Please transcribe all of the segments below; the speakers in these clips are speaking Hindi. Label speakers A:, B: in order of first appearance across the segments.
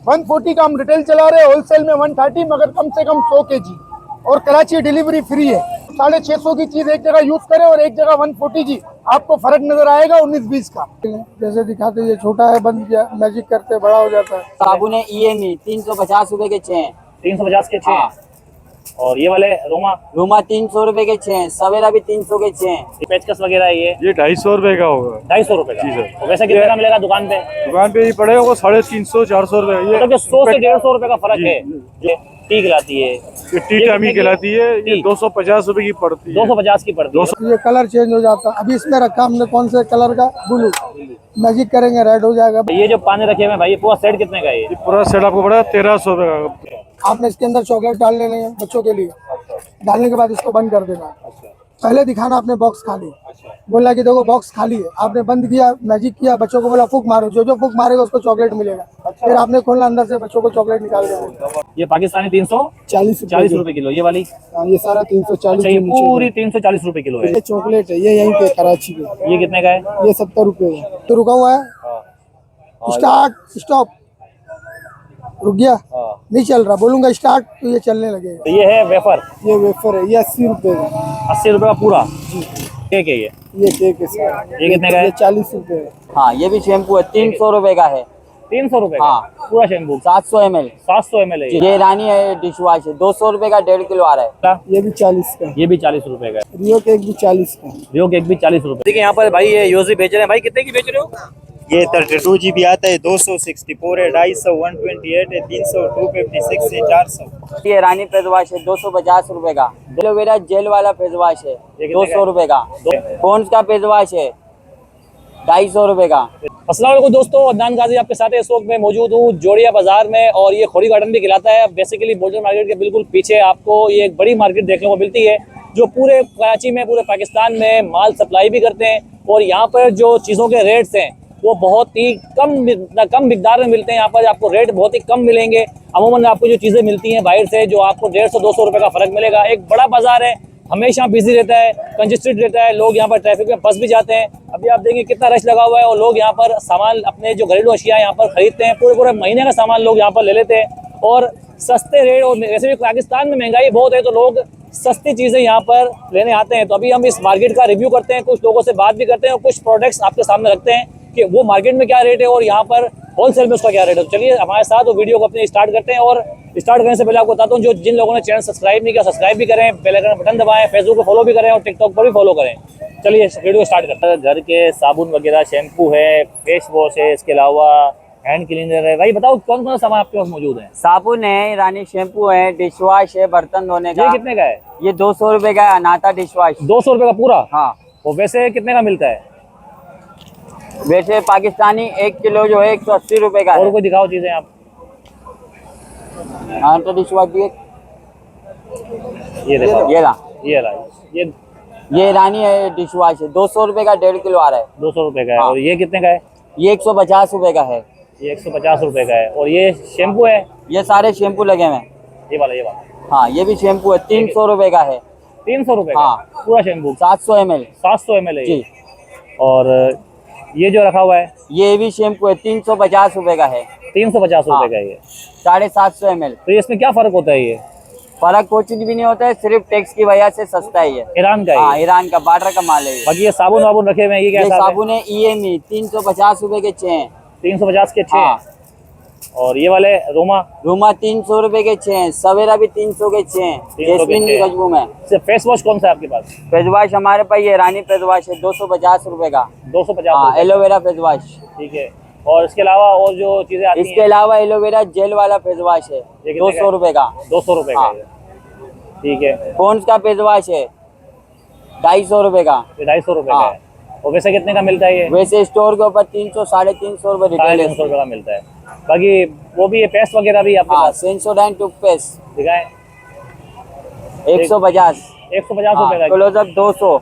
A: 140 का हम रिटेल चला रहे हैं, होलसेल में 130, मगर कम से कम 100 kg और कराची डिलीवरी फ्री है। 650 की चीज एक जगह यूज करें और एक जगह 140 की, आपको फर्क नजर आएगा 19-20 का। जैसे दिखाते ये छोटा है, बंद किया, मैजिक करते बड़ा हो जाता है।
B: साबुन है EMI 350 रुपए के 6।
C: 350 के 6।
B: हाँ।
C: और ये वाले रोमा?
B: रूमा 300 रुपए के 6, सवेरा भी 300 के 6।
C: ये पेचकस वगैरह है ये?
D: ये 250 रुपए का होगा।
C: 250 रुपए का?
D: जी सर।
C: तो वैसे कितने का मिलेगा दुकान पे?
D: दुकान पे ये पड़ेगा 350-400 रुपए। ये
C: मतलब 100 से 150 रुपए का फर्क है। जो टी खिलाती है,
D: ये टी टामी कहलाती है, ये 250 रुपए की पड़ती है।
C: 250 की पड़ती है।
A: ये कलर चेंज हो जाता है। अभी इसमें रखा हमने कौन से कलर का, ब्लू, मैजिक करेंगे रेड हो जाएगा।
C: ये जो पानी रखे हुए हैं भाई, ये पूरा सेट कितने का है?
D: ये पूरा सेट आपको पड़ेगा 1300 रुपए का।
A: आपने इसके अंदर चॉकलेट डाल लेने हैं बच्चों के लिए, डालने के बाद इसको बंद कर देना है। पहले दिखाना आपने बॉक्स खाली, बोला कि देखो बॉक्स खाली है, आपने बंद किया, मैजिक किया, बच्चों को बोला फूक मारो, जो जो फूक मारेगा उसको चॉकलेट मिलेगा। फिर आपने खोलना, अंदर से बच्चों को चॉकलेट निकाल देना।
C: ये पाकिस्तानी
A: 40
C: रुपए किलो। ये वाली?
A: ये सारा 340।
C: अच्छा, ये पूरी 340 रुपए किलो है।
A: ये चॉकलेट है, ये यहीं पे कराची के।
C: ये कितने का है?
A: ये 70 रुपए है। तो रुका हुआ है, स्टार्ट स्टॉप, रुक गया, नहीं चल रहा, बोलूंगा स्टार्ट तो ये चलने लगेगा।
C: तो ये है वेफर?
A: ये वेफर है, ये 80 रुपए का।
C: 80 रुपए का पूरा केक है
A: ये केक है सारा।
C: ये कितने का है?
A: ये 40 रुपए है।
B: हाँ, ये भी शैम्पू है, 300 रुपए का है।
C: 300 रुपए का?
B: हाँ।
C: पूरा शैम्पू
B: 700 ml।
C: 700 ml है
B: ये रानी है, डिश वॉश है, 200 रुपए का 1.5 किलो आ रहा है।
A: ये भी 40 का।
C: ये भी 40 रुपए का है।
A: रियो केक भी 40 का।
C: रियो केक भी 40 रुपए। देखिए यहाँ पर भाई ये यूजी बेच रहे हैं। भाई कितने की बेच रहे हो?
E: ये 32 GB आता है, 264 है, 250, 128 है, 300, 256 है, 400।
B: ये रानी फेस वॉश है, 250 रुपए का। एलोवेरा जेल वाला फेस वॉश है,
C: ये कितने का
B: 200 रुपए का। पॉन्ड्स का फेस वॉश है, 250 रुपए का।
C: अस्सलाम वालेकुम दोस्तों, अदनान गाजी आपके साथ इस वक्त मैं मौजूद हूँ जोड़िया बाजार में, और ये खोड़ी गार्डन भी खिलाता है। बेसिकली बोल्डर मार्केट के बिल्कुल पीछे आपको ये एक बड़ी मार्केट देखने को मिलती है, जो पूरे कराची में, पूरे पाकिस्तान में माल सप्लाई भी करते हैं। और यहाँ पर जो चीज़ों के रेट्स हैं वो बहुत ही कम मिकदार में मिलते हैं। यहाँ पर आपको रेट बहुत ही कम मिलेंगे। अमूमन आपको जो चीज़ें मिलती हैं बाहर से, जो आपको 150-200 रुपये का फ़र्क मिलेगा। एक बड़ा बाजार है, हमेशा बिजी रहता है, कंजेस्टेड रहता है, लोग यहाँ पर ट्रैफिक में फंस भी जाते हैं। अभी आप देखेंगे कितना रश लगा हुआ है, और लोग यहाँ पर सामान, अपने जो घरेलू अशिया यहाँ पर खरीदते हैं। पूरे पूरे महीने का सामान लोग यहाँ पर ले लेते हैं, और सस्ते रेट। और वैसे भी पाकिस्तान में महंगाई बहुत है, तो लोग सस्ती चीज़ें यहाँ पर लेने आते हैं। तो अभी हम इस मार्केट का रिव्यू करते हैं, कुछ लोगों से बात भी करते हैं, और कुछ प्रोडक्ट्स आपके सामने रखते हैं कि वो मार्केट में क्या रेट है और यहाँ पर होलसेल में उसका क्या रेट है। तो चलिए हमारे साथ वो वीडियो को अपने स्टार्ट करते हैं। और स्टार्ट करने से पहले आपको बताता हूँ, जो जिन लोगों ने चैनल सब्सक्राइब नहीं किया, सब्सक्राइब भी करें, बेल आइकन बटन दबाएं, फेसबुक को फॉलो भी करें और टिकटॉक पर भी फॉलो करें। चलिए वीडियो स्टार्ट करते हैं। घर के साबुन वगैरह, शैम्पू है, फेस वॉश है, इसके अलावा हैंड क्लीनर है। भाई बताओ कौन कौन सा सामान आपके पास मौजूद है?
B: साबुन है, रानी शैम्पू है, डिश वॉश है, बर्तन धोने का।
C: ये कितने का है?
B: ये 200 रुपए का है, अनाता डिश वॉश।
C: 200 रुपए का पूरा?
B: हाँ।
C: वो वैसे कितने का मिलता है?
B: वैसे पाकिस्तानी 1 किलो जो है 180 रुपए का
C: और
B: है।
C: कोई दिखाओ चीजें आप।
B: अनाता डिश वॉश दिए,
C: ये देखो,
B: ये ला।
C: ये
B: रानी है, डिश वॉश है, 200 रुपए का 1.5 किलो आ रहा है।
C: 200 रुपए का है।
B: हाँ।
C: और ये कितने का है?
B: ये 150 रुपए का है।
C: ये 150 रुपए का है। और ये शैम्पू है?
B: ये सारे शैम्पू लगे हुए हैं।
C: ये वाला
B: हाँ, ये भी शैम्पू है, 300 रुपए का है।
C: 300 रुपए का?
B: हाँ।
C: पूरा शैम्पू
B: 700 ml।
C: 700 ml है
B: जी।
C: ये। और ये जो रखा हुआ है?
B: ये भी शैम्पू है, 350 रुपए का है।
C: 350
B: हाँ।
C: रुपए का है ये।
B: 750 ml।
C: तो इसमें क्या फर्क होता है? ये
B: फर्क कुछ भी नहीं होता है, सिर्फ टैक्स की वजह से सस्ता है ये।
C: ईरान का
B: हाँ,
C: है?
B: ईरान का बॉर्डर का माल है ये।
C: बाकी ये साबुन वाबुन रखे हुए हैं, ये क्या
B: ये
C: हिसाब है?
B: साबुन है EMI 350 रुपए के 6।
C: 350 के 6।
B: हाँ।
C: और ये वाले रोमा?
B: रूमा 300 रुपए के 6, सवेरा भी 300 के 6,
C: 300 के
B: जैस्मिन की
C: 6।
B: खुशबू में।
C: फेस वॉश कौन सा है आपके पास?
B: फेस वॉश हमारे पास ये रानी फेस वॉश है, 250 रुपए का।
C: 250
B: हाँ,
C: रुपए।
B: Aloe vera face wash.
C: ठीक है। और इसके अलावा और जो चीजें आती
B: इसके
C: हैं?
B: अलावा एलोवेरा जेल वाला फेस वॉश है,
C: कितने
B: 200 रुपए का।
C: 200 रुपए का
B: हाँ।
C: है। ठीक है।
B: पॉन्ड्स का फेस वॉश है, 250 रुपए का।
C: ये 250 रुपए का
B: हाँ।
C: है। और वैसे कितने का मिलता है ये?
B: वैसे स्टोर के ऊपर 300 350 रुपए रिटेल
C: 350 रुपए का मिलता है। बाकी वो भी ये पेस्ट वगैरह भी आपके
B: हाँ,
C: पास?
B: सेंसोडाइन टूथपेस्ट
C: दिखाएं।
B: 150।
C: 150 रुपए का।
B: क्लोजअप 200।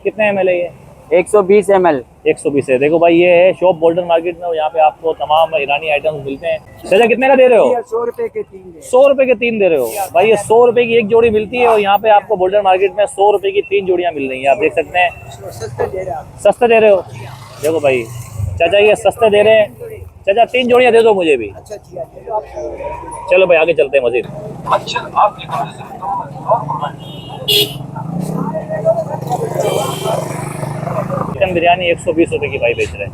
C: कितने ml है ये?
B: 120 ml।
C: 120 है। देखो भाई, ये है शॉप बोल्डर मार्केट में, यहाँ पे आपको तमाम ईरानी आइटम्स मिलते हैं। चाचा कितने का दे रहे हो?
A: 100 रुपए के 3।
C: 100 रुपए के 3 दे रहे हो भाई। ये 100 रुपए की एक जोड़ी मिलती है, और यहाँ पे आपको बोल्डर मार्केट में 100 रुपए की 3 जोड़ियाँ मिल रही हैं। आप देख सकते हैं, सस्ते दे रहे हो। देखो भाई चाचा, ये सस्ते दे रहे हैं, चाचा 3 जोड़ियाँ दे दो मुझे भी। चलो भाई आगे चलते हैं मजीद। चिकन बिरयानी 120 रुपए की भाई बेच रहे हैं,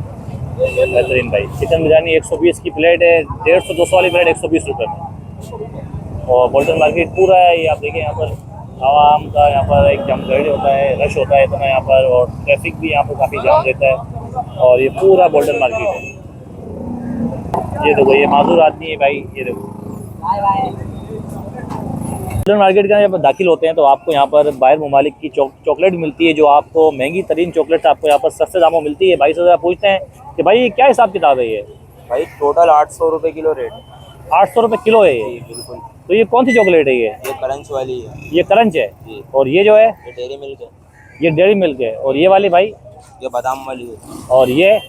C: बेहतरीन भाई। चिकन बिरयानी 120 की प्लेट है, 150-200 वाली प्लेट 120 रुपए में। और बोल्टन मार्केट पूरा है, ये आप देखिए यहाँ पर आवाम का यहाँ पर एक जमघट होता है, रश होता है इतना यहाँ पर, और ट्रैफिक भी यहाँ पर काफ़ी जाम रहता है। और ये पूरा बोल्टन मार्केट है। ये देखो ये माजूर आदमी है भाई, ये देखो। बोल्टन मार्केट का जब दाखिल होते हैं तो आपको यहाँ पर बाहर ममालिक की चॉकलेट मिलती है, जो आपको महंगी तरीन चॉकलेट आपको यहाँ पर सस्ते दामों मिलती है। भाई से पूछते हैं कि भाई क्या हिसाब किताब है ये?
B: भाई टोटल 800 रुपए किलो रेट।
C: 800 रुपये किलो है ये?
B: बिल्कुल।
C: तो ये कौन सी चॉकलेट है ये?
B: क्रंच वाली है।
C: ये क्रंच है।
B: जी।
C: और ये जो है
B: ये डेयरी मिल्क है।
C: ये डेयरी मिल्क है। और ये वाली भाई?
B: ये बादाम वाली है।
C: और ये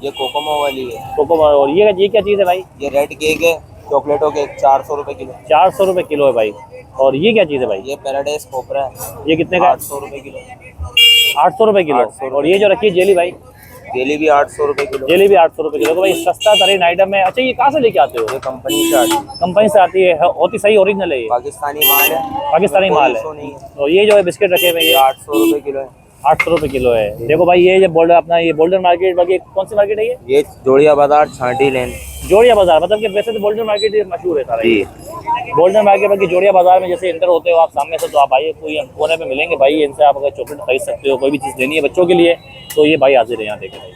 B: कोकोमो वाली है।
C: कोको। और ये क्या चीज़ है भाई?
B: ये रेड केक है, चॉकलेटों के 400 रुपए किलो।
C: 400 रुपये किलो है भाई। और ये क्या चीज़ है भाई?
B: ये पैराडाइज कोपरा है।
C: ये कितने का?
B: 800 रुपए किलो।
C: 800 रुपये किलो।
B: 800
C: और ये जो रखी है जेली भाई?
B: जेली भी 800 रुपए किलो।
C: जेली भी 800 रुपये किलो। तो भाई सस्ता तरीन आइटम है। अच्छा ये कहाँ से लेके आते हो?
B: ये कंपनी से आती है।
C: कंपनी से आती है, होती सही ओरिजिनल है ये?
B: पाकिस्तानी माल है।
C: पाकिस्तानी माल है।
B: कोई नहीं है।
C: और ये जो है बिस्किट रखे हुए
B: ये
C: ये
B: 800 रुपए किलो है।
C: 800 रुपये किलो है। देखो भाई ये जो बोल्डर अपना ये बोल्डर मार्केट, बाकी कौन सी मार्केट है ये?
B: ये जोड़िया बाजार छांटी लेन।
C: जोड़िया बाजार, मतलब कि वैसे तो बोल्डर मार्केट ये मशहूर है सारा।
B: जी।
C: गोल्डन मार्केट बाकी जोड़िया बाजार में जैसे इंटर होते हो आप सामने से, तो आप भाई कोई कोने पे मिलेंगे भाई, इनसे आप अगर चॉकलेट खरीद सकते हो, कोई भी चीज़ लेनी है बच्चों के लिए तो ये भाई हाजिर है यहाँ। देखें भाई,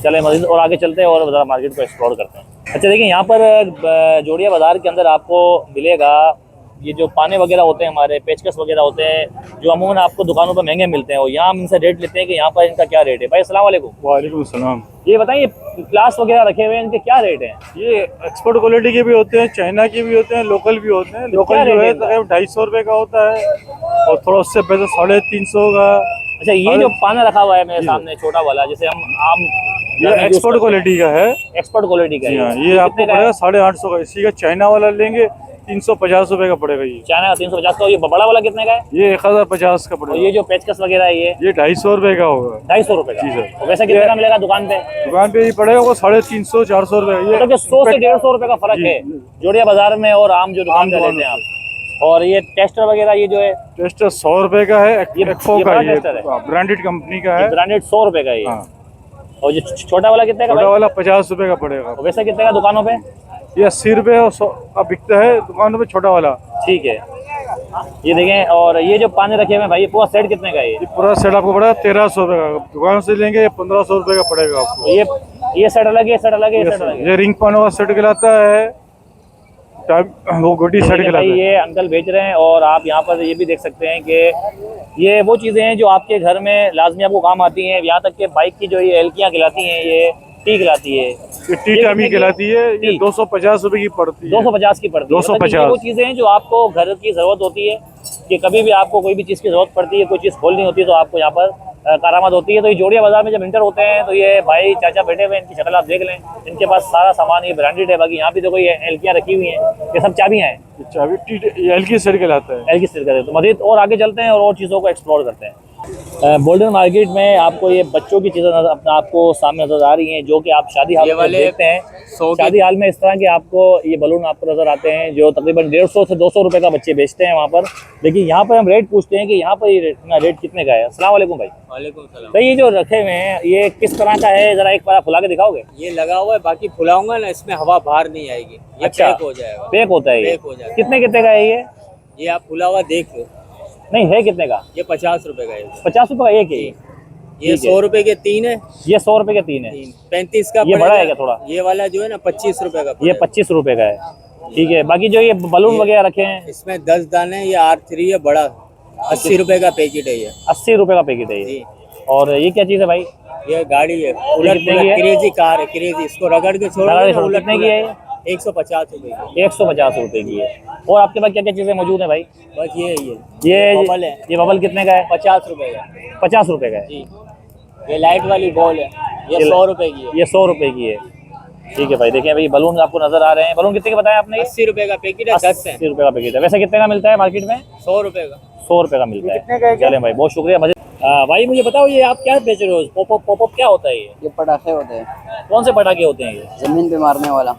C: चले मजीद और आगे चलते हैं और ज़रा मार्केट को एक्सप्लोर करते हैं। अच्छा देखिए यहाँ पर जोड़िया बाजार के अंदर आपको मिलेगा ये जो पाने वगैरह होते हैं, हमारे पेचकस वगैरह होते हैं, जो अमूमन आपको दुकानों पर महंगे मिलते हैं। और यहाँ हम इनसे रेट लेते हैं कि यहाँ पर इनका क्या रेट है। भाई अस्सलाम वालेकुम।
D: वालेकुम सलाम।
C: ये बताइए ग्लास वगैरह रखे हुए हैं, इनके क्या रेट हैं?
D: ये एक्सपोर्ट क्वालिटी के भी होते हैं, चाइना के भी होते हैं, लोकल भी होते हैं। लोकल जो है तकरीबन 250 रुपए का होता है और थोड़ा उससे पैसा 350 का।
C: अच्छा ये जो पाना रखा हुआ है मेरे सामने छोटा वाला, जैसे हम आम,
D: ये एक्सपोर्ट क्वालिटी का है।
C: एक्सपोर्ट क्वालिटी का है।
D: ये आपको पड़ेगा 850 का। इसी का चाइना वाला लेंगे 350 रुपए का पड़ेगा। ये
C: चाइना का 350 का। ये बड़ा वाला कितने का है?
D: ये 1050 का पड़ेगा।
C: और ये जो पेचकस वगैरह है ये?
D: ये 250 रुपए का होगा।
C: 250 रुपए का?
D: जी सर।
C: और वैसे कितने का मिलेगा दुकान पे?
D: दुकान पे ये पड़ेगा वो 350-400 रुपए। ये
C: मतलब 100 से 150 रुपए का फर्क है जोड़िया बाजार में और आम जो दुकान पे लेते हैं आप। और ये टेस्टर वगैरह ये जो है?
D: टेस्टर 100 रुपए का है। एक्फो का
C: बड़ा
D: ये
C: टेस्टर है?
D: ब्रांडेड कंपनी का है।
C: ब्रांडेड 100 रुपए का ये।
D: हाँ।
C: और जो छोटा वाला कितने का?
D: छोटा वाला 50 रुपए का पड़ेगा।
C: और वैसे कितने का दुकानों पे?
D: ये 80 रुपए और 100 का बिकता है दुकानों पे छोटा वाला। ठीक
C: है। ये देखें। और ये जो पानी रखे हुए हैं भाई, ये पूरा सेट कितने का है?
D: ये पूरा सेट आपको पड़ेगा 1300 रुपए का। दुकान से लेंगे ये 1500 रुपए का पड़ेगा आपको।
C: ये सेट अलग है, सेट अलग है, ये सेट अलग है।
D: ये रिंग पानों का सेट कहलाता है, वो गोटी सेट कहलाता है।
C: ये अंकल बेच रहे हैं। और आप यहाँ पर ये भी देख सकते हैं कि ये वो चीज़ें हैं जो आपके घर में लाजमी आपको काम आती हैं। यहाँ तक कि बाइक की जो ये एलकियाँ कहलाती हैं, ये टी कहलाती है,
D: ये टी टामी कहलाती है। ये 250 रुपए की पड़ती है।
C: 250 की पड़ती है।
D: 250।
C: वो चीज़ें हैं जो आपको घर की ज़रूरत होती है कि कभी भी आपको कोई भी चीज़ की ज़रूरत पड़ती है, कोई चीज़ खोलनी होती है तो आपको यहाँ पर कारामद होती है। तो ये जोड़िया बाजार में जब इंटर होते हैं तो ये भाई चाचा बैठे हुए, इनकी शक्ल आप देख लें, इनके पास सारा सामान ये ब्रांडेड है। बाकी यहाँ भी देखो ये एलकियाँ रखी हुई हैं, ये सब चाबियाँ हैं।
D: चाबी टी एलकी सेट कहलाता है।
C: एलकी सेट कहते हैं। तो मज़ीद और आगे चलते हैं और चीज़ों को एक्सप्लोर करते हैं। बोल्डन मार्केट में आपको ये बच्चों की चीज़ें अपना आपको सामने नजर आ रही हैं, जो कि आप शादी हाल में देखते हैं। शादी हाल में इस तरह के आपको ये बलून आपको नजर आते हैं, जो तकरीबन 150 से 200 रुपए का बच्चे बेचते हैं वहाँ पर। लेकिन यहाँ पर हम रेट पूछते हैं कि यहाँ पर ये रेट कितने का है। अस्सलाम वालेकुम भाई।
B: वालेकुम सलाम।
C: तो ये जो रखे हुए हैं ये किस तरह का है, जरा एक बार फुला के दिखाओगे?
B: ये लगा हुआ है, बाकी फुलाऊंगा ना इसमें हवा बाहर नहीं आएगी। ये
C: अच्छा,
B: पैक हो जाएगा।
C: पैक होता है ये?
B: पैक हो जाएगा।
C: कितने कितने का है
B: ये आप फुला हुआ देख लो।
C: नहीं है कितने का?
B: ये 50 रुपए का है।
C: 50 रुपए का एक है?
B: ये 100 रुपए के 3 है।
C: ये 100 रुपए के 3 है।
B: 35 का
C: ये बड़ा है क्या थोड़ा?
B: ये वाला जो है ना 25 रुपए का।
C: ये 25 रुपए का है। ठीक है। बाकी जो ये बलून वगैरह रखे हैं,
B: इसमें 10 दाने, ये R3 है बड़ा, 80 रुपए का पैकेट है ये।
C: 80 रुपए का पैकेट है ये। और ये क्या चीज़ है भाई?
B: ये गाड़ी है, उलट क्रेजी कार है, क्रेजी। इसको रगड़ के छोड़
C: कितने की है?
B: 150 रुपए की।
C: 150 रुपए की है। और आपके पास क्या क्या चीज़ें मौजूद है भाई?
B: बस ये
C: बबल है। ये बबल कितने का है?
B: 50 रुपए का।
C: 50 रुपए का है
B: जी। ये लाइट वाली बॉल है, ये 100 रुपए की है।
C: ये 100 रुपए की है। ठीक है भाई। देखें भाई बलून आपको नजर आ रहे हैं। बलून कितने के बताया आपने?
B: 80 रुपए का पैकेट है, 10 है।
C: 80 रुपए का पैकेट है। वैसे कितने का मिलता है मार्केट में?
B: 100 रुपए का।
C: 100 रुपए का मिलता है। चलें भाई, बहुत शुक्रिया। भाई मुझे बताओ ये आप क्या बेच रहे हो? पॉपअप क्या होता है
B: ये पटाखे होते हैं,
C: कौन से पटाखे होते हैं ये?
B: जमीन पे मारने वाला।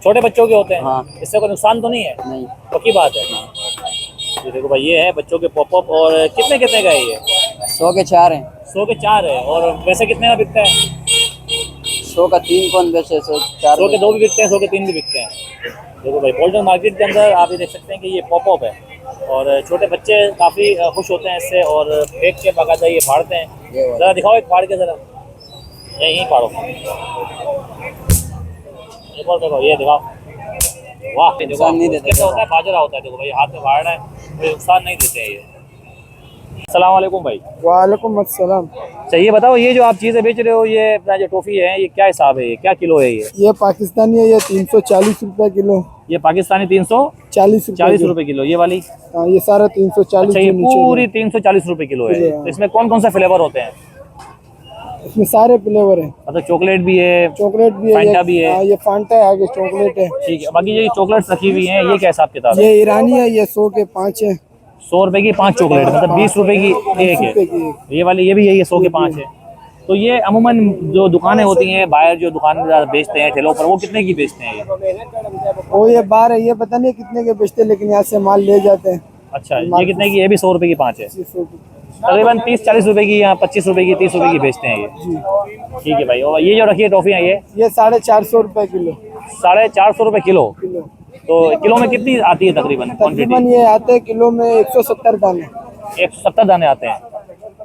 C: छोटे बच्चों के होते हैं?
B: हाँ।
C: इससे कोई नुकसान तो नहीं है?
B: नहीं।
C: पक्की बात है। ये देखो भाई, ये है बच्चों के पॉपअप। और कितने कितने का है ये?
B: 100 के 4 हैं।
C: 100 के 4 है। और वैसे कितने का बिकता है?
B: 100 का 3 कौन बेचे, 100 4
C: 100 के 2 भी बिकते हैं, 100 के 3 भी बिकते हैं। देखो भाई, बोल्टन मार्केट के अंदर आप ये देख सकते हैं कि ये पॉपअप है और छोटे बच्चे काफ़ी खुश होते हैं इससे और फेंक के बाकायदा ये फाड़ते हैं। ज़रा दिखाओ एक फाड़ के, ज़रा यहीं फाड़ो। एक और देखो, ये दिखाओ। वाह, देखो
B: नुकसान नहीं देते।
C: कैसा होता है, बाजरा होता है। देखो भाई, हाथ में फाड़ रहा है, कोई नुकसान नहीं देते हैं ये। अस्सलाम वालेकुम भाई।
A: वालेकुम अस्सलाम।
C: अच्छा ये बताओ, ये जो आप चीज़ें बेच रहे हो, ये अपना जो टॉफ़ी है, ये क्या हिसाब है, ये क्या किलो है
A: ये पाकिस्तानी है, ये 340 रुपए किलो।
C: ये पाकिस्तानी
A: 40
C: रुपए किलो। ये वाली?
A: हाँ, ये सारा 340।
C: अच्छा, ये पूरी 340 रुपए किलो है। तो इसमें कौन कौन सा फ्लेवर होते हैं?
A: इसमें सारे फ्लेवर हैं।
C: मतलब चॉकलेट भी है,
A: चॉकलेट भी है,
C: फैंटा भी है।
A: हाँ, ये फांटा है, आगे चॉकलेट है।
C: ठीक है। बाकी ये चॉकलेट्स रखी हुई हैं, ये क्या हिसाब किताब है?
A: ये ईरानी है, ये 100 के 5 है।
C: 100 रुपए की 5 चॉकलेट, मतलब 20 रुपए की एक है।
A: 20 रुपए की
C: ये वाली, ये भी है, ये 100 के 5 है। तो ये अमूमन जो दुकानें होती हैं बाहर, जो दुकानदार बेचते हैं ठेलों पर, वो कितने की बेचते हैं ये?
A: वो ये बाहर है, ये पता नहीं कितने के बेचते हैं, लेकिन यहाँ से माल ले जाते हैं।
C: अच्छा, ये कितने की? ये भी 100 रुपए की 5 है।
A: 100 की।
C: तकरीबन 30-40 रुपए की या 25 रुपए की, 30 रुपए की बेचते हैं ये। ठीक है भाई। और ये जो रखी है टॉफियाँ,
A: ये 450 रुपए किलो।
C: 450 रुपए किलो। तो किलो में कितनी आती है तकरीबन
A: तकरीबन ये आते हैं किलो में 170 दाने।
C: 170 दाने आते हैं।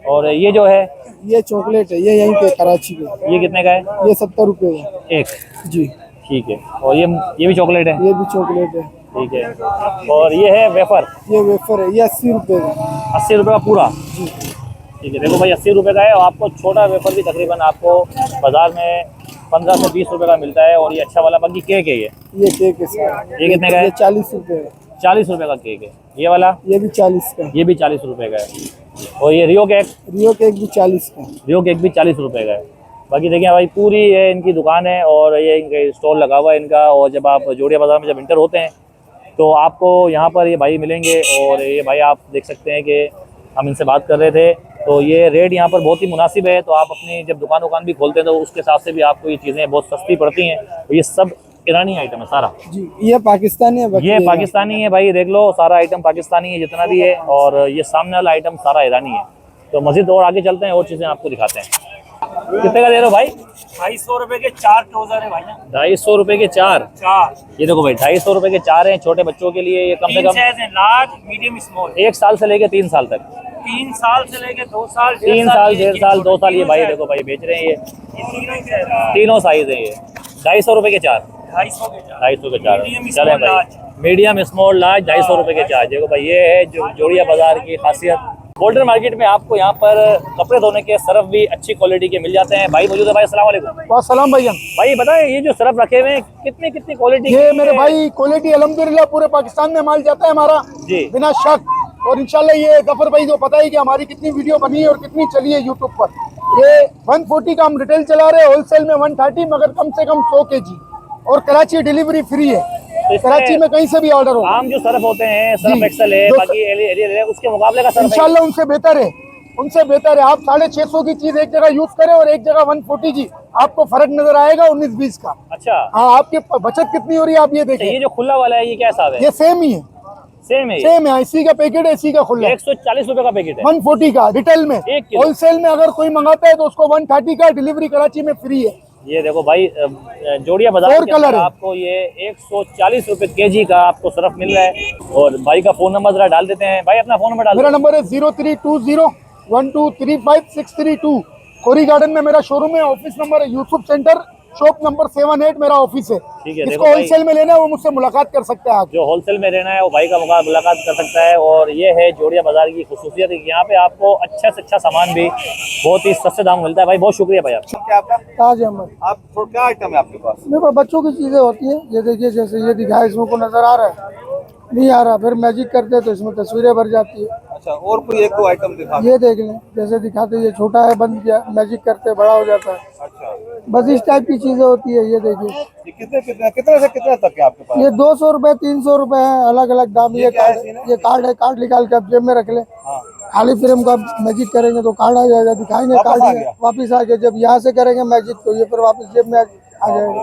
C: और ये जो है,
A: ये चॉकलेट है, ये यहीं पे कराची के।
C: ये कितने का है?
A: ये 70 रुपए है
C: एक।
A: जी।
C: ठीक है। और ये भी चॉकलेट है?
A: ये भी चॉकलेट है।
C: ठीक है। और ये है वेफर?
A: ये वेफर है, ये 80 रुपए का।
C: 80 रुपये का पूरा? ठीक है। देखो भाई, 80 रुपये का है। और आपको छोटा वेफर भी तकरीबन आपको बाजार में 15 से 20 रुपये का मिलता है। और ये अच्छा वाला, बाकी केक है ये
A: केक है सारा।
C: ये कितने का है?
A: ये 40 रुपए है।
C: 40 रुपये का केक है। ये वाला?
A: ये भी 40 का।
C: ये भी 40 रुपये का है। और ये रियो केक?
A: रियो केक भी 40 का।
C: रियो केक भी 40 रुपये का है। बाकी देखिए भाई, पूरी ये इनकी दुकान है और ये इनका स्टॉल लगा हुआ है इनका। और जब आप जोड़िया बाज़ार में जब इंटर होते हैं तो आपको यहाँ पर ये भाई मिलेंगे। और ये भाई आप देख सकते हैं कि हम इनसे बात कर रहे थे, तो ये रेट यहाँ पर बहुत ही मुनासिब है। तो आप अपनी जब दुकान भी खोलते हैं तो उसके हिसाब से भी आपको ये चीज़ें बहुत सस्ती पड़ती हैं। तो ये सब ईरानी आइटम है सारा
A: जी। ये पाकिस्तानी है,
C: ये पाकिस्तानी है भाई, देख लो सारा आइटम पाकिस्तानी है जितना भी है। और ये सामने वाला आइटम सारा ईरानी है। तो मज़ीद और आगे चलते हैं और चीज़ें आपको दिखाते हैं। कितने का दे रहे हो भाई?
D: 250 रुपए के 4 ट्राउजर है भाई।
C: 250 रुपए के 4। ये देखो भाई, 250 रुपए के 4 हैं छोटे बच्चों के लिए। ये कम से कम
D: लार्ज, मीडियम, स्मॉल।
C: 1 साल से लेके 3 साल तक।
D: 3 साल से लेके 2 साल,
C: 3 साल, 1.5 साल, 2 साल। ये भाई देखो भाई बेच रहे हैं ये तीनों साइज है। ये 250 रुपए के 4। 250 के 4 चले भाई। मीडियम, स्मॉल, लार्ज 250 रुपए के 4। देखो भाई, ये है जो जोड़िया बाजार की खासियत। गोल्डन मार्केट में आपको यहाँ पर कपड़े धोने के सरफ भी अच्छी क्वालिटी के मिल जाते हैं। भाई मौजूद है भाई। अस्सलाम वालेकुम।
A: वालेकुम भैया।
C: भाई बताएं, ये जो सरफ रखे हुए हैं कितनी क्वालिटी?
A: ये मेरे भाई क्वालिटी अल्हम्दुलिल्लाह पूरे पाकिस्तान में माल जाता है हमारा
C: जी,
A: बिना शक। और इंशाल्लाह ये गफर भाई को पता है कि हमारी कितनी वीडियो बनी है और कितनी चली है यूट्यूब पर। ये 140 का हम रिटेल चला रहे हैं, होलसेल में 130, मगर कम से कम 100 kg। और कराची डिलीवरी फ्री है, कराची में कहीं से भी ऑर्डर हो।
C: आम जो सरफ होते हैं, सरफ
A: जी,
C: एक्सल है,
A: जो
C: बाकी एरियल है, उसके मुकाबले का सरफ है?
A: इंशाल्लाह उनसे बेहतर है, उनसे बेहतर है। आप 650 की चीज एक जगह यूज करें और एक जगह 140 की, आपको फर्क नजर आएगा 19-20 का।
C: अच्छा।
A: हाँ, आपकी बचत कितनी हो रही है आप ये
C: अच्छा,
A: देखिए।
C: ये जो खुला वाला है ये क्या हिसाब है?
A: ये सेम ही है,
C: सेम है?
A: सेम है। इसी का पैकेट है, इसी का खुला है।
C: 140 रुपए का पैकेट है,
A: 140 का रिटेल में।
C: 1 किलो।
A: होलसेल में अगर कोई मंगाता है तो उसको 130 का, डिलीवरी कराची में फ्री है।
C: ये देखो भाई, जोड़िया बाजार
A: और
C: के
A: कलर
C: अंदर
A: है।
C: आपको ये 140 रुपए kg का आपको सरफ मिल रहा है। और भाई का फोन नंबर जरा डाल देते हैं। भाई अपना फोन नंबर डाल
A: मेरा नंबर है 0320123562। खोरी गार्डन में मेरा शोरूम है, ऑफिस नंबर है यूसुफ सेंटर, शॉप नंबर 78 मेरा ऑफिस है।
C: ठीक है।
A: जिसको
C: देखो भाई,
A: होलसेल में लेना है वो मुझसे मुलाकात कर सकता है। आप
C: जो होलसेल में रहना है वो भाई का मुलाकात कर सकता है। और ये है जोड़िया बाजार की खुसूसियत, यहाँ पे आपको अच्छा से अच्छा सामान भी बहुत ही सस्ते दाम मिलता है। भाई बहुत शुक्रिया भाई आपका।
D: क्या आपका?
A: ताज अहमद।
D: आप क्या आइटम है आपके पास?
A: मेरे पास बच्चों की चीजें होती हैं। ये देखिए, जैसे ये दिखाया, इसमें को नजर आ रहा है, नहीं आ रहा, फिर मैजिक करते हैं तो इसमें तस्वीरें भर जाती है।
D: अच्छा, और कोई एक दो आइटम दिखा।
A: ये देख लें, जैसे दिखाते, ये छोटा है, बंद किया, मैजिक करते बड़ा हो जाता है।
D: अच्छा,
A: बस इस टाइप की चीजें होती है। ये देखिए,
D: ये कितने से कितने तक है आपके पास?
A: ये 200 रुपए, 300 रुपए है, अलग अलग दाम। ये कार्ड है, कार्ड निकाल के आप जेब में रख ले। खाली फ्रेम का मैजिक करेंगे तो कार्ड आ जाएगा, दिखाएंगे कार्ड वापस आ गया। जब यहाँ से करेंगे मैजिक तो ये फिर वापस जेब में आ जाएगा।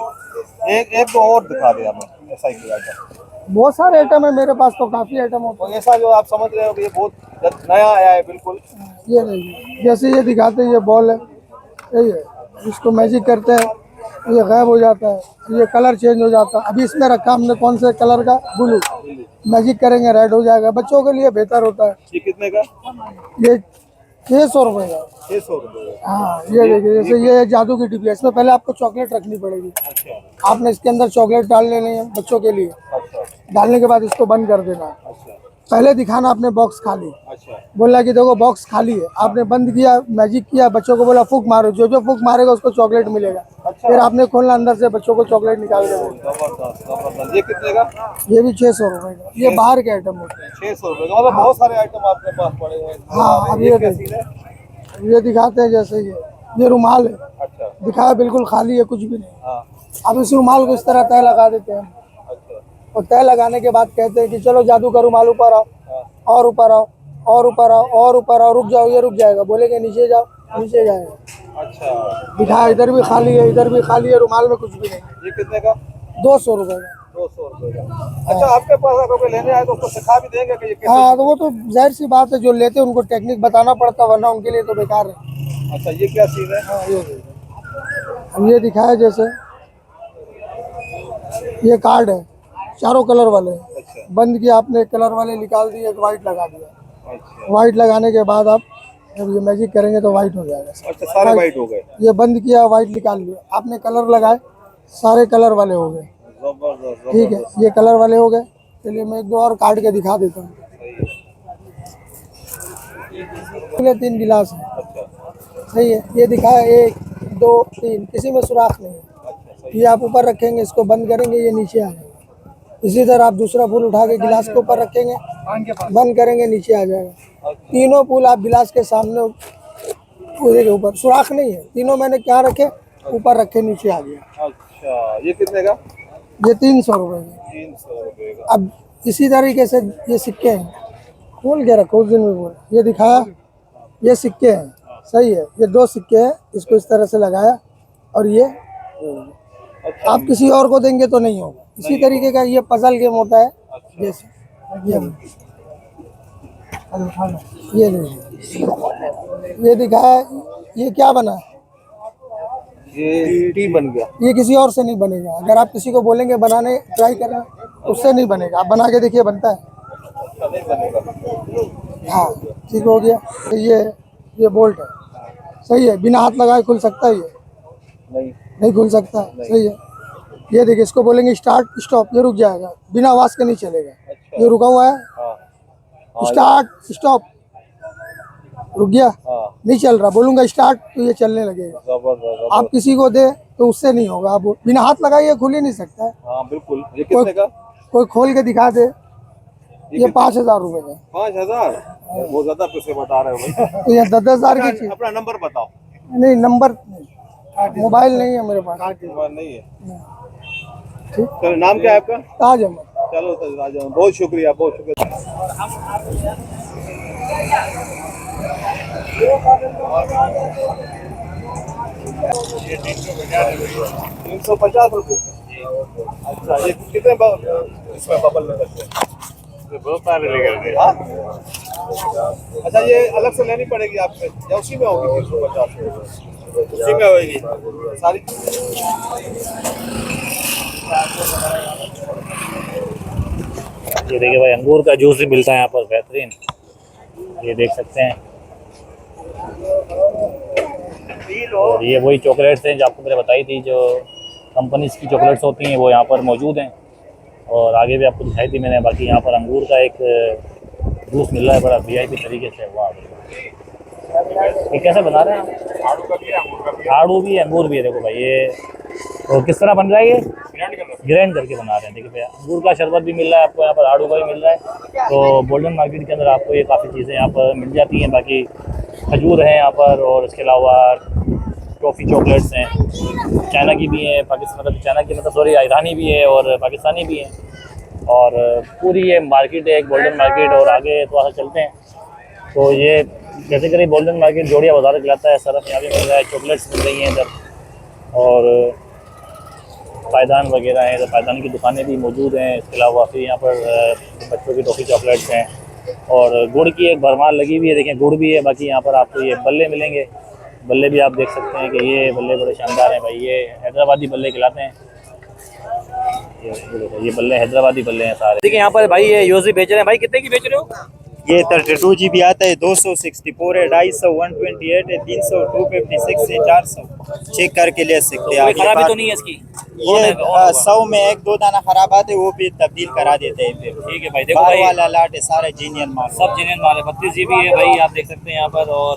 F: एक दो और दिखा दे हमें ऐसा ही आइटम।
A: बहुत सारे आइटम है मेरे पास, तो काफी आइटम होते
F: और ऐसा जो आप समझ रहे हो कि ये बहुत नया आया है बिल्कुल।
A: हैं। ये देखिए जैसे ये दिखाते हैं, ये बॉल है, यही है, इसको मैजिक करते हैं, ये गायब हो जाता है, ये कलर चेंज हो जाता है। अभी इसमें रखा हमने कौन से कलर का, ब्लू, मैजिक करेंगे रेड हो जाएगा। बच्चों के लिए बेहतर होता है।
F: ये कितने का?
A: ये 600 रुपये का।
F: 600 रुपये।
A: हाँ ये देखिए, जैसे ये जादू की डिब्बी है, इसमें पहले आपको चॉकलेट रखनी पड़ेगी।
F: अच्छा
A: आपने इसके अंदर चॉकलेट डाल लेनी है बच्चों के लिए।
F: अच्छा
A: डालने के बाद इसको बंद कर देना।
F: अच्छा
A: पहले दिखाना अपने बॉक्स खाली,
F: अच्छा
A: बोला कि देखो बॉक्स खाली है, आपने बंद किया, मैजिक किया, बच्चों को बोला फूक मारो, जो जो फूक मारेगा उसको चॉकलेट मिलेगा। फिर आपने खोलना, अंदर से बच्चों को चॉकलेट निकाल के देना।
F: जबरदस्त जबरदस्त। ये कितने का?
A: ये भी 600 रुपये का। ये बाहर के आइटम होते हैं।
F: 600 रुपये का। मतलब बहुत सारे आइटम आपके पास पड़े हुए हैं।
A: हाँ अब
F: ये क्या सीन है?
A: ये दिखाते हैं, जैसे ये रुमाल है,
F: अच्छा
A: दिखाया बिल्कुल खाली है, कुछ भी नहीं।
F: हाँ
A: अब इस रुमाल को इस तरह तय लगा देते हैं,
F: अच्छा
A: और तय लगाने के बाद कहते हैं कि चलो जादू का रुमाल ऊपर आओ, और ऊपर आओ, और ऊपर आओ, और ऊपर आओ, रुक जाओ, ये रुक जाएगा, बोलेंगे नीचे जाओ, नीचे जाएगा।
F: अच्छा।
A: दिखाया इधर भी खाली है, इधर भी खाली है, रुमाल में कुछ भी नहीं।
F: ये कितने का?
A: 200 रुपये का।
F: 200 रुपये का। अच्छा, आपके पास अगर कोई लेने आए तो उसको सिखा भी देंगे कि ये कैसे?
A: हाँ तो वो तो जाहिर सी बात है, जो लेते हैं उनको टेक्निक बताना पड़ता, वरना उनके लिए तो बेकार है।
F: अच्छा, ये क्या सीन है?
A: हाँ ये देखिए। अब ये दिखाया जैसे ये कार्ड है, चारों कलर वाले हैं।
F: अच्छा
A: बंद किया आपने, एक कलर वाले निकाल दिए, एक वाइट लगा दिया।
F: अच्छा
A: वाइट लगाने के बाद आप जब ये मैजिक करेंगे तो वाइट हो जाएगा।
F: अच्छा, सारे वाइट हो गए।
A: ये बंद किया, वाइट निकाल लिया, आपने कलर लगाए, सारे कलर वाले हो गए।
F: जबरदस्त
A: ठीक है, ये कलर वाले हो गए। चलिए मैं एक दो और काट के दिखा देता हूँ। ये 3 गिलास है।
F: अच्छा
A: सही है, ये दिखाया 1 2 3, किसी में सुराख नहीं है।
F: अच्छा
A: ये आप ऊपर रखेंगे, इसको बंद करेंगे, ये नीचे आ जाएगा। इसी तरह आप दूसरा फूल उठा के गिलास के ऊपर रखेंगे, बंद करेंगे, नीचे आ जाएगा। तीनों फूल आप गिलास के सामने पूरे के ऊपर, सुराख नहीं है। तीनों मैंने क्या रखे, ऊपर रखे, नीचे आ गया।
F: अच्छा। ये कितने का?
A: ये 300 रुपये का।
F: 300 रुपये का।
A: अब इसी तरीके से ये सिक्के हैं, खोल के रखो, उस दिन में बोला, ये दिखाया, ये सिक्के हैं। सही है, ये 2 सिक्के हैं, इसको इस तरह से लगाया, और ये आप किसी और को देंगे तो नहीं होगा। इसी तरीके का ये पजल गेम होता है। जैसे ये ये दिखाया, ये क्या बना है,
F: ये टी बन गया।
A: ये किसी और से नहीं बनेगा। अगर आप किसी को बोलेंगे बनाने, ट्राई करना, उससे नहीं बनेगा। आप बना के देखिए, बनता है।
F: नहीं बनेगा।
A: हाँ ठीक हो गया। तो ये बोल्ट है, सही है, बिना हाथ लगाए खुल सकता है। ये नहीं खुल सकता, सही है। ये देखिए, इसको बोलेंगे स्टार्ट स्टॉप, ये रुक जाएगा, बिना आवाज के नहीं चलेगा।
F: अच्छा।
A: ये रुका हुआ है,
F: हाँ
A: स्टार्ट स्टॉप, रुक गया,
F: हाँ।
A: नहीं चल रहा, बोलूंगा स्टार्ट तो ये चलने लगेगा।
F: जबरदस्त।
A: आप किसी को दे तो उससे नहीं होगा। आप बिना हाथ लगाए ये खुल ही नहीं सकता है।
F: हाँ बिल्कुल। ये कितने का?
A: कोई खोल के दिखा दे, ये 5000 रुपये का।
F: 5000? बहुत ज्यादा पैसे बता रहे हो भाई।
A: तो ये 10,000 की चीज।
F: अपना नंबर बताओ।
A: नहीं, नंबर मोबाइल नहीं है मेरे पास।
F: मोबाइल नहीं है।
A: ठीक।
F: चलो, नाम क्या है आपका?
A: ताज अहमद।
F: चलो तो राजा, बहुत शुक्रिया, बहुत शुक्रिया। 350 रुपये। अच्छा, ये कितने इसमें बबल में लगते हैं?
D: बहुत सारे लेकर
F: हाँ? अच्छा, ये अलग से लेनी पड़ेगी आपसे या उसी में होगी? 350 उसी में होगी सारी।
C: ये देखिए भाई, अंगूर का जूस भी मिलता है यहाँ पर, बेहतरीन। ये देख सकते हैं। और ये वही चॉकलेट्स हैं जो आपको मैंने बताई थी, जो कंपनीज की चॉकलेट्स होती हैं, वो यहाँ पर मौजूद हैं। और आगे भी आपको दिखाई थी मैंने। बाकी यहाँ पर अंगूर का एक जूस मिल रहा है, बड़ा VIP तरीके से। वाह, ये कैसे बना रहे हैं आप? आड़ू भी है, अंगूर भी है। देखो भाई, ये तो किस तरह बन रहा है? ये ग्राइंड करके बना रहे हैं। देखिए भैया, अंगूर का शरबत भी मिल रहा है आपको यहाँ पर, आड़ू का भी मिल रहा है। तो गोल्डन मार्केट के अंदर आपको ये काफ़ी चीज़ें यहाँ पर मिल जाती हैं। बाकी खजूर है यहाँ पर, और इसके अलावा टॉफ़ी चॉकलेट्स हैं, चाइना की भी हैं, पाकिस्तान, चाइना की मतलब सॉरी, ईरानी भी है और पाकिस्तानी भी हैं। और पूरी ये मार्केट है एक गोल्डन मार्केट। और आगे थोड़ा सा चलते हैं तो ये बेसिकली गोल्डन मार्केट जोड़िया बाजार कहलाता है। सरफ यहाँ भी मिल रहा है, चॉकलेट्स मिल रही हैं इधर, और पायदान वगैरह हैं, तो पायदान की दुकानें भी मौजूद हैं। इसके अलावा फिर यहाँ पर बच्चों की टॉफ़ी चॉकलेट्स हैं, और गुड़ की एक भरमार लगी हुई है। देखें गुड़ भी है। बाकी यहाँ पर आपको ये बल्ले मिलेंगे, बल्ले भी आप देख सकते हैं कि ये बल्ले बड़े शानदार हैं भाई। ये हैदराबादी बल्ले खिलाते हैं, ये बल्ले हैदराबादी बल्ले हैं सारे। देखिए यहाँ पर भाई ये यूएसबी बेच रहे हैं। भाई कितने की बेच रहे हो?
E: ये 32 GB आता है, 264 है, 250, 128 है, 300, 256 है, 400 चेक करके ले सकते हैं
C: कोई
E: आप।
C: खराबी तो नहीं है इसकी?
E: ये 100 में 1-2 दाना खराब आते हैं, वो भी तब्दील करा देते हैं फिर।
C: ठीक है भाई। देखो
E: बार
C: भाई
E: वाला लाट है, सारे जीनियन माल।
C: सब जेन्युइन माल है। 32 GB है भाई, आप देख सकते हैं यहाँ पर, और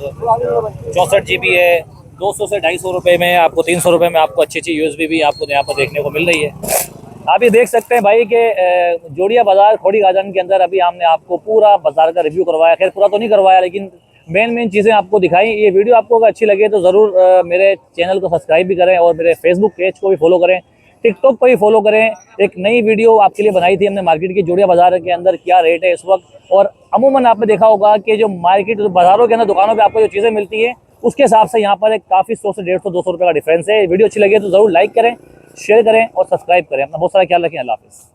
C: 64 GB है। 200 से 250 रुपये में आपको, 300 रुपये में आपको अच्छी अच्छी यूएसबी भी आपको यहाँ पर देखने को मिल रही है। आप ये देख सकते हैं भाई कि जोड़िया बाजार खोड़ी गार्डन के अंदर अभी हमने आपको पूरा बाजार का रिव्यू करवाया। खैर पूरा तो नहीं करवाया, लेकिन मेन चीज़ें आपको दिखाई। ये वीडियो आपको अगर अच्छी लगे तो ज़रूर मेरे चैनल को सब्सक्राइब भी करें, और मेरे फेसबुक पेज को भी फॉलो करें, टिकटॉक पर भी फॉलो करें। एक नई वीडियो आपके लिए बनाई थी हमने मार्केट की, जोड़िया बाजार के अंदर क्या रेट है इस वक्त। और अमूमन आपने देखा होगा कि जो मार्केट बाजारों के अंदर दुकानों पर आपको जो चीज़ें मिलती है, उसके हिसाब से यहाँ पर एक काफ़ी 100 से 150, 200 रुपये का डिफरेंस है। वीडियो अच्छी लगे तो ज़रूर लाइक करें, शेयर करें और सब्सक्राइब करें। अपना बहुत सारा ख्याल रखें। अल्लाह हाफ़िज़।